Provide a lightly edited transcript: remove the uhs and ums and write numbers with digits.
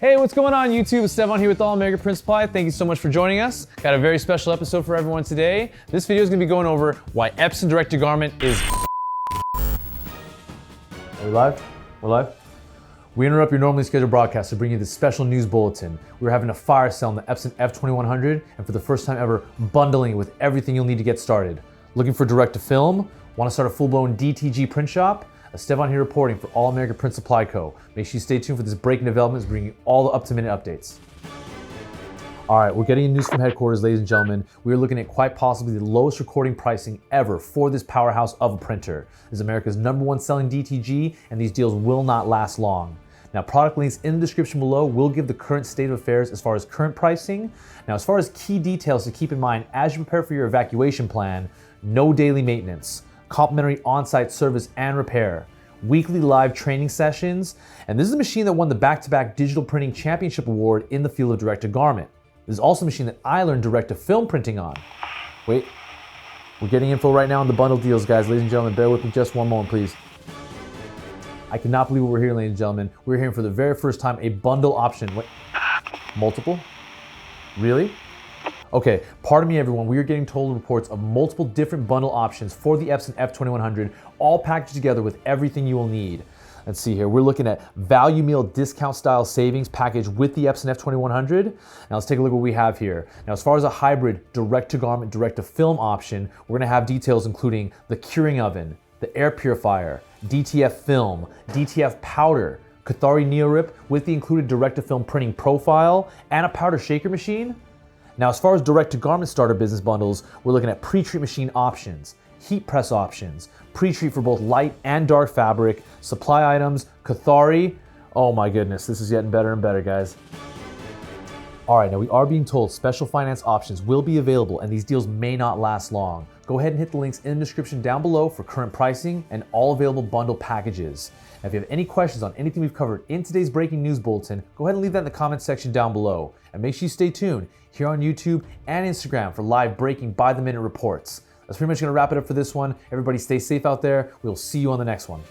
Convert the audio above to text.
Hey, what's going on YouTube? It's Stefan here with All American Print Supply. Thank you so much for joining us. Got a very special episode for everyone today. This video is going to be going over why EPSON direct-to-garment is... Are we live? We're live? We interrupt your normally scheduled broadcast to bring you this special news bulletin. We're having a fire sale on the EPSON F2100 and for the first time ever, bundling it with everything you'll need to get started. Looking for direct-to-film? Want to start a full-blown DTG print shop? Stefan here reporting for All American Print Supply Co. Make sure you stay tuned for this breaking developments, bringing you all the up-to-minute updates. All right, we're getting news from headquarters, ladies and gentlemen. We are looking at quite possibly the lowest recording pricing ever for this powerhouse of a printer. This is America's #1 selling DTG, and these deals will not last long. Now, product links in the description below will give the current state of affairs as far as current pricing. Now, as far as key details to keep in mind as you prepare for your evacuation plan, no daily maintenance, complimentary on-site service and repair, weekly live training sessions, and this is a machine that won the back-to-back Digital Printing Championship Award in the field of direct-to-garment. This is also a machine that I learned direct-to-film printing on. Wait, we're getting info right now on the bundle deals, guys. Ladies and gentlemen, bear with me just one moment, please. I cannot believe what we're hearing, ladies and gentlemen. We're hearing for the very first time a bundle option. What? Multiple? Really? Okay, pardon me everyone, we are getting total reports of multiple different bundle options for the EPSON F2100, all packaged together with everything you will need. Let's see here, we're looking at value meal discount style savings package with the EPSON F2100. Now let's take a look at what we have here. Now as far as a hybrid direct-to-garment, direct-to-film option, we're gonna have details including the curing oven, the air purifier, DTF film, DTF powder, Cathari NeoRip with the included direct-to-film printing profile, and a powder shaker machine. Now, as far as direct-to-garment starter business bundles, we're looking at pre-treat machine options, heat press options, pre-treat for both light and dark fabric, supply items, Cathari. Oh my goodness, this is getting better and better, guys. All right, now we are being told special finance options will be available and these deals may not last long. Go ahead and hit the links in the description down below for current pricing and all available bundle packages. Now, if you have any questions on anything we've covered in today's breaking news bulletin, go ahead and leave that in the comments section down below. And make sure you stay tuned here on YouTube and Instagram for live breaking by-the-minute reports. That's pretty much gonna wrap it up for this one. Everybody stay safe out there. We'll see you on the next one.